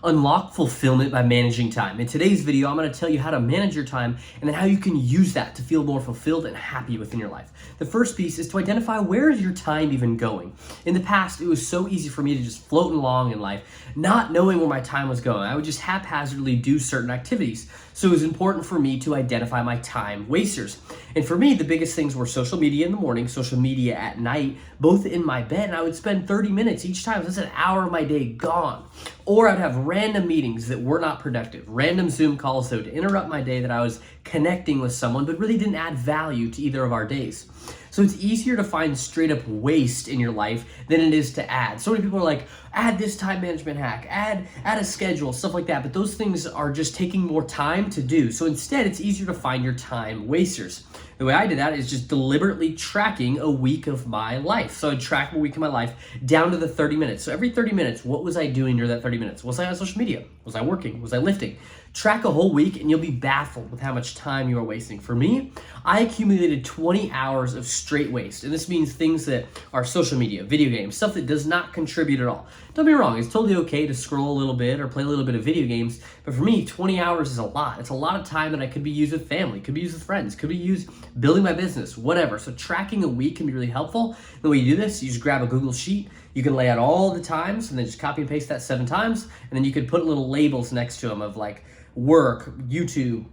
Unlock fulfillment by managing time. In today's video, I'm going to tell you how to manage your time and then how you can use that to feel more fulfilled and happy within your life. The first piece is to identify where is your time even going. In the past, it was so easy for me to just float along in life, not knowing where my time was going. I would just haphazardly do certain activities. So it was important for me to identify my time wasters. And for me, the biggest things were social media in the morning, social media at night, both in my bed, and I would spend 30 minutes each time. That's an hour of my day gone. Or I'd have random meetings that were not productive, random Zoom calls that would interrupt my day that I was connecting with someone, but really didn't add value to either of our days. So it's easier to find straight up waste in your life than it is to add. So many people are like, add this time management hack, add a schedule, stuff like that. But those things are just taking more time to do. So instead, it's easier to find your time wasters. The way I did that is just deliberately tracking a week of my life. So I'd track a week of my life down to the 30 minutes. So every 30 minutes, what was I doing during that 30 minutes? Was I on social media? Was I working? Was I lifting? Track a whole week and you'll be baffled with how much time you are wasting. For me, I accumulated 20 hours of straight waste. And this means things that are social media, video games, stuff that does not contribute at all. Don't be wrong, it's totally okay to scroll a little bit or play a little bit of video games. But for me, 20 hours is a lot. It's a lot of time that I could be used with family, could be used with friends, could be used building my business, whatever. So tracking a week can be really helpful. The way you do this, you just grab a Google Sheet. You can lay out all the times and then just copy and paste that 7 times. And then you could put little labels next to them of like work, YouTube,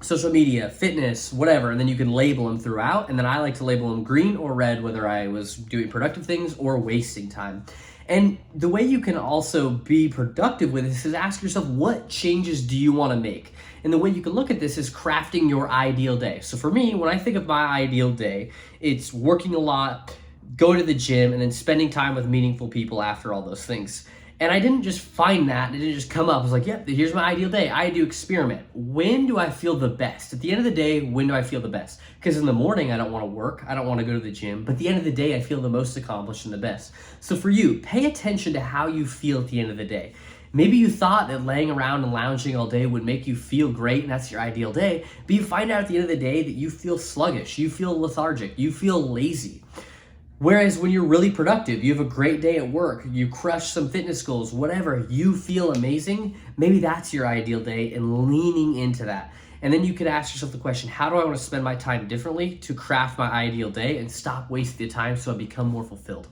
social media, fitness, whatever, and then you can label them throughout. And then I like to label them green or red, whether I was doing productive things or wasting time. And the way you can also be productive with this is ask yourself, what changes do you want to make? And the way you can look at this is crafting your ideal day. So for me, when I think of my ideal day, it's working a lot, going to the gym, and then spending time with meaningful people after all those things. And I didn't just find that, it didn't just come up. I was like, yep, here's my ideal day. I had to experiment. When do I feel the best? At the end of the day, when do I feel the best? Because in the morning, I don't want to work. I don't want to go to the gym. But at the end of the day, I feel the most accomplished and the best. So for you, pay attention to how you feel at the end of the day. Maybe you thought that laying around and lounging all day would make you feel great and that's your ideal day. But you find out at the end of the day that you feel sluggish, you feel lethargic, you feel lazy. Whereas when you're really productive, you have a great day at work, you crush some fitness goals, whatever, you feel amazing, maybe that's your ideal day and leaning into that. And then you could ask yourself the question, how do I want to spend my time differently to craft my ideal day and stop wasting the time so I become more fulfilled?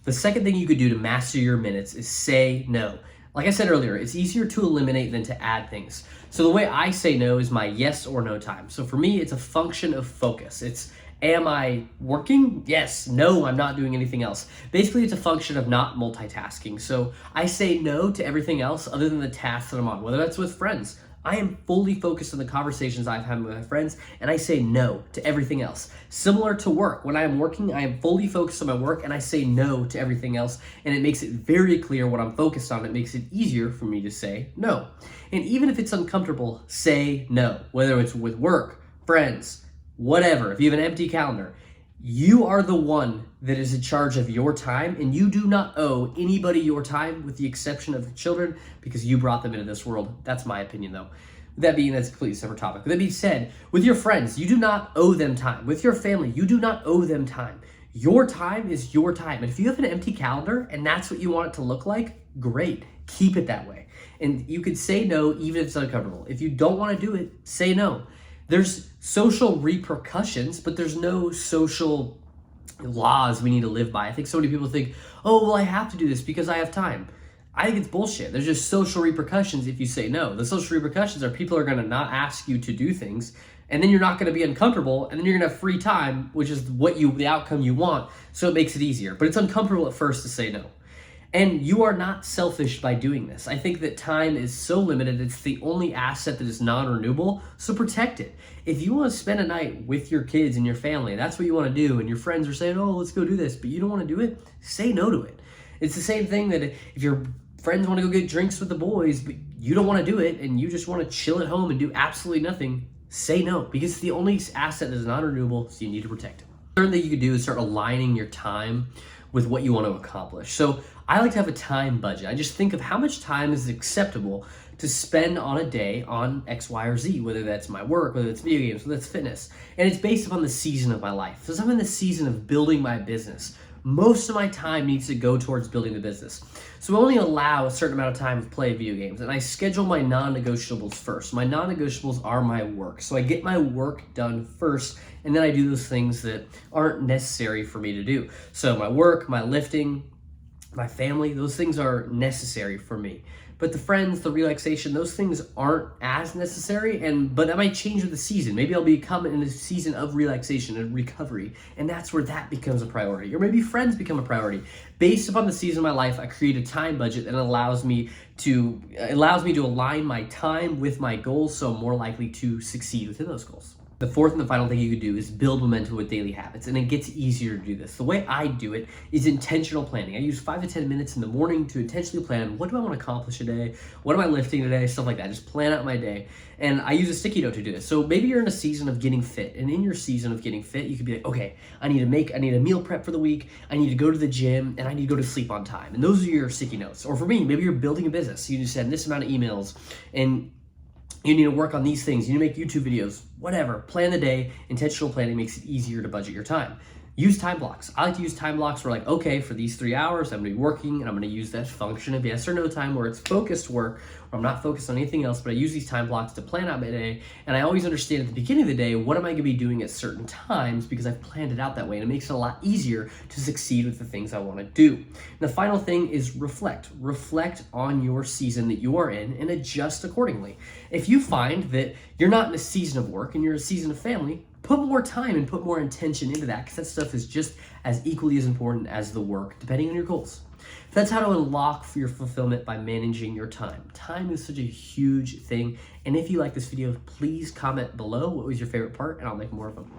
The second thing you could do to master your minutes is say no. Like I said earlier, it's easier to eliminate than to add things. So the way I say no is my yes or no time. So for me, it's a function of focus. It's, am I working? Yes. No, I'm not doing anything else. Basically, it's a function of not multitasking. So I say no to everything else other than the tasks that I'm on, whether that's with friends. I am fully focused on the conversations I've had with my friends, and I say no to everything else. Similar to work, when I am working, I am fully focused on my work, and I say no to everything else, and it makes it very clear what I'm focused on. It makes it easier for me to say no. And even if it's uncomfortable, say no, whether it's with work, friends, whatever. If you have an empty calendar, you are the one that is in charge of your time, and you do not owe anybody your time with the exception of the children because you brought them into this world. That's my opinion though. That's a completely separate topic. With that being said, with your friends, you do not owe them time. With your family, you do not owe them time. Your time is your time. And if you have an empty calendar and that's what you want it to look like, great. Keep it that way. And you could say no even if it's uncomfortable. If you don't want to do it, say no. There's social repercussions, but there's no social laws we need to live by. I think so many people think, oh, well, I have to do this because I have time. I think it's bullshit. There's just social repercussions if you say no. The social repercussions are people are going to not ask you to do things, and then you're not going to be uncomfortable, and then you're going to have free time, which is the outcome you want, so it makes it easier. But it's uncomfortable at first to say no. And you are not selfish by doing this. I think that time is so limited, it's the only asset that is non-renewable, so protect it. If you want to spend a night with your kids and your family, that's what you want to do, and your friends are saying, oh, let's go do this, but you don't want to do it, say no to it. It's the same thing that if your friends want to go get drinks with the boys, but you don't want to do it, and you just want to chill at home and do absolutely nothing, say no, because it's the only asset that is non-renewable, so you need to protect it. The third thing you could do is start aligning your time with what you want to accomplish. So I like to have a time budget. I just think of how much time is acceptable to spend on a day on X, Y, or Z, whether that's my work, whether it's video games, whether it's fitness. And it's based upon the season of my life. So if I'm in the season of building my business, most of my time needs to go towards building the business. So I only allow a certain amount of time to play video games, and I schedule my non-negotiables first. My non-negotiables are my work. So I get my work done first, and then I do those things that aren't necessary for me to do. So my work, my lifting, my family, those things are necessary for me. But the friends, the relaxation, those things aren't as necessary, but that might change with the season. Maybe I'll become in a season of relaxation and recovery, and that's where that becomes a priority. Or maybe friends become a priority. Based upon the season of my life, I create a time budget that allows me to align my time with my goals, so I'm more likely to succeed within those goals. The fourth and the final thing you could do is build momentum with daily habits, and it gets easier to do this. The way I do it is intentional planning. I use 5 to 10 minutes in the morning to intentionally plan, what do I want to accomplish today? What am I lifting today? Stuff like that. Just plan out my day. And I use a sticky note to do this. So maybe you're in a season of getting fit, and in your season of getting fit, you could be like, okay, I need a meal prep for the week, I need to go to the gym, and I need to go to sleep on time. And those are your sticky notes. Or for me, maybe you're building a business. You just send this amount of emails, and you need to work on these things. You need to make YouTube videos, whatever. Plan the day. Intentional planning makes it easier to budget your time. Use time blocks. I like to use time blocks where like, okay, for these 3 hours, I'm gonna be working, and I'm gonna use that function of yes or no time where it's focused work, where I'm not focused on anything else, but I use these time blocks to plan out my day. And I always understand at the beginning of the day, what am I gonna be doing at certain times, because I've planned it out that way, and it makes it a lot easier to succeed with the things I wanna do. And the final thing is reflect. Reflect on your season that you are in and adjust accordingly. If you find that you're not in a season of work and you're in a season of family, put more time and put more intention into that, because that stuff is just as equally as important as the work, depending on your goals. That's how to unlock for your fulfillment by managing your time. Time is such a huge thing. And if you like this video, please comment below what was your favorite part, and I'll make more of them.